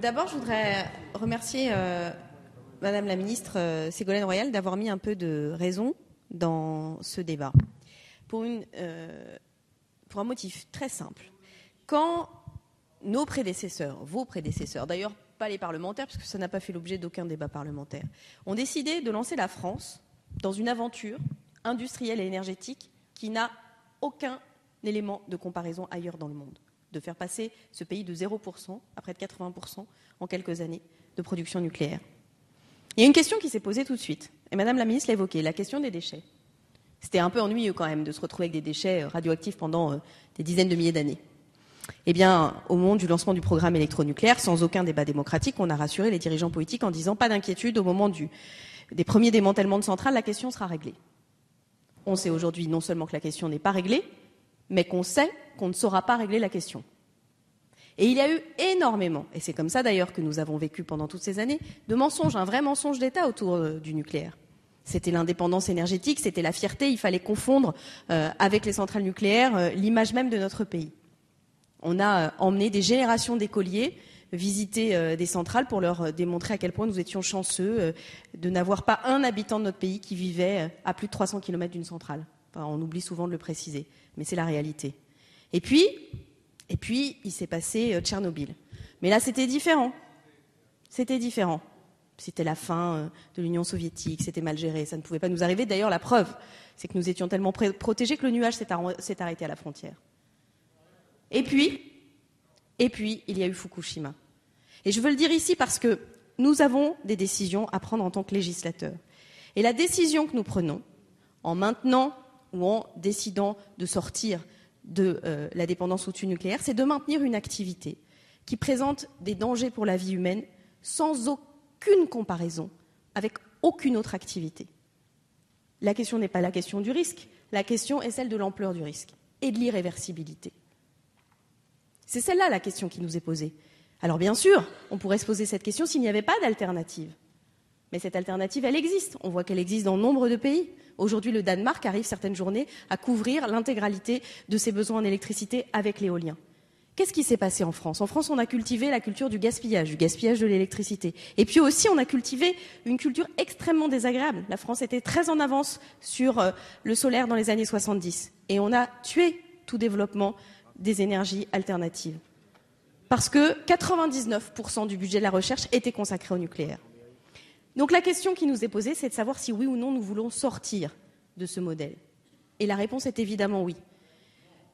D'abord, je voudrais remercier Madame la ministre Ségolène Royal d'avoir mis un peu de raison dans ce débat. Pour un motif très simple. Quand nos prédécesseurs, vos prédécesseurs, d'ailleurs pas les parlementaires, parce que ça n'a pas fait l'objet d'aucun débat parlementaire, ont décidé de lancer la France dans une aventure industrielle et énergétique qui n'a aucun élément de comparaison ailleurs dans le monde. De faire passer ce pays de 0% à près de 80% en quelques années de production nucléaire. Il y a une question qui s'est posée tout de suite, et Madame la ministre l'a évoquée, la question des déchets. C'était un peu ennuyeux quand même de se retrouver avec des déchets radioactifs pendant des dizaines de milliers d'années. Eh bien, au moment du lancement du programme électronucléaire, sans aucun débat démocratique, on a rassuré les dirigeants politiques en disant pas d'inquiétude, au moment des premiers démantèlements de centrales, la question sera réglée. On sait aujourd'hui non seulement que la question n'est pas réglée, mais qu'on sait qu'on ne saura pas régler la question. Et il y a eu énormément, et c'est comme ça d'ailleurs que nous avons vécu pendant toutes ces années, de mensonges, un vrai mensonge d'État autour du nucléaire. C'était l'indépendance énergétique, c'était la fierté, il fallait confondre avec les centrales nucléaires l'image même de notre pays. On a emmené des générations d'écoliers visiter des centrales pour leur démontrer à quel point nous étions chanceux de n'avoir pas un habitant de notre pays qui vivait à plus de 300 km d'une centrale. Enfin, on oublie souvent de le préciser, mais c'est la réalité. Et puis il s'est passé Tchernobyl. Mais là, c'était différent. C'était différent. C'était la fin de l'Union soviétique, c'était mal géré, ça ne pouvait pas nous arriver. D'ailleurs, la preuve, c'est que nous étions tellement protégés que le nuage s'est arrêté à la frontière. Et puis, il y a eu Fukushima. Et je veux le dire ici parce que nous avons des décisions à prendre en tant que législateurs. Et la décision que nous prenons, en maintenant ou en décidant de sortir de la dépendance au nucléaire, c'est de maintenir une activité qui présente des dangers pour la vie humaine sans aucune comparaison avec aucune autre activité. La question n'est pas la question du risque, la question est celle de l'ampleur du risque et de l'irréversibilité. C'est celle-là la question qui nous est posée. Alors bien sûr, on pourrait se poser cette question s'il n'y avait pas d'alternative. Mais cette alternative, elle existe. On voit qu'elle existe dans nombre de pays. Aujourd'hui, le Danemark arrive certaines journées à couvrir l'intégralité de ses besoins en électricité avec l'éolien. Qu'est-ce qui s'est passé en France ? En France, on a cultivé la culture du gaspillage de l'électricité. Et puis aussi, on a cultivé une culture extrêmement désagréable. La France était très en avance sur le solaire dans les années 70. Et on a tué tout développement des énergies alternatives. Parce que 99% du budget de la recherche était consacré au nucléaire. Donc la question qui nous est posée, c'est de savoir si oui ou non nous voulons sortir de ce modèle. Et la réponse est évidemment oui.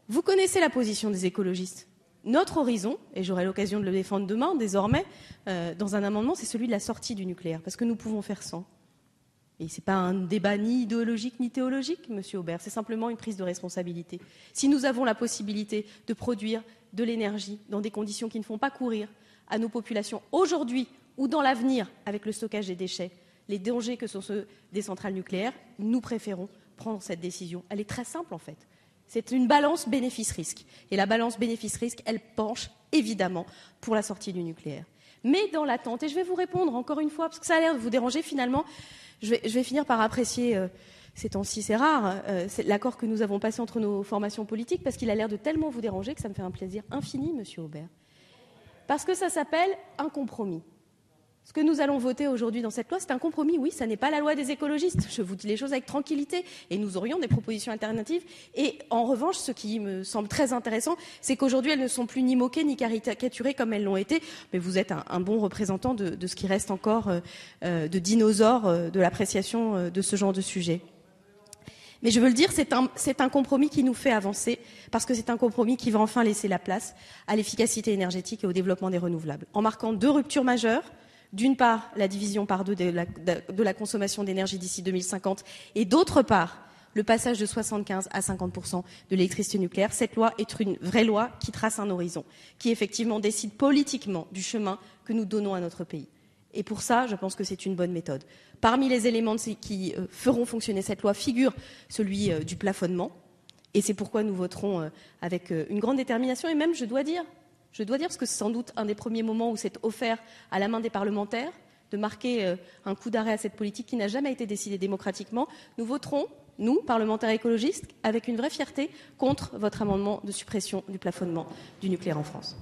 Vous connaissez la position des écologistes. Notre horizon, et j'aurai l'occasion de le défendre demain, désormais, dans un amendement, c'est celui de la sortie du nucléaire, parce que nous pouvons faire sans. Et ce n'est pas un débat ni idéologique ni théologique, Monsieur Aubert, c'est simplement une prise de responsabilité. Si nous avons la possibilité de produire de l'énergie dans des conditions qui ne font pas courir à nos populations aujourd'hui ou dans l'avenir avec le stockage des déchets, les dangers que sont ceux des centrales nucléaires, nous préférons prendre cette décision. Elle est très simple en fait. C'est une balance bénéfice-risque. Et la balance bénéfice-risque, elle penche évidemment pour la sortie du nucléaire. Mais dans l'attente, et je vais vous répondre encore une fois, parce que ça a l'air de vous déranger finalement, je vais finir par apprécier, ces temps-ci c'est rare, l'accord que nous avons passé entre nos formations politiques, parce qu'il a l'air de tellement vous déranger que ça me fait un plaisir infini, Monsieur Aubert. Parce que ça s'appelle un compromis. Ce que nous allons voter aujourd'hui dans cette loi, c'est un compromis. Oui, ça n'est pas la loi des écologistes. Je vous dis les choses avec tranquillité. Et nous aurions des propositions alternatives. Et en revanche, ce qui me semble très intéressant, c'est qu'aujourd'hui, elles ne sont plus ni moquées ni caricaturées comme elles l'ont été. Mais vous êtes un bon représentant de ce qui reste encore de dinosaures de l'appréciation de ce genre de sujet. Mais je veux le dire, c'est un compromis qui nous fait avancer, parce que c'est un compromis qui va enfin laisser la place à l'efficacité énergétique et au développement des renouvelables, en marquant 2 ruptures majeures. D'une part, la division par 2 de la consommation d'énergie d'ici 2050, et d'autre part, le passage de 75 à 50% de l'électricité nucléaire. Cette loi est une vraie loi qui trace un horizon, qui effectivement décide politiquement du chemin que nous donnons à notre pays. Et pour ça, je pense que c'est une bonne méthode. Parmi les éléments qui feront fonctionner cette loi figure celui du plafonnement. Et c'est pourquoi nous voterons avec une grande détermination. Et même, je dois dire, parce que c'est sans doute un des premiers moments où c'est offert à la main des parlementaires de marquer un coup d'arrêt à cette politique qui n'a jamais été décidée démocratiquement. Nous voterons, nous, parlementaires écologistes, avec une vraie fierté contre votre amendement de suppression du plafonnement du nucléaire en France.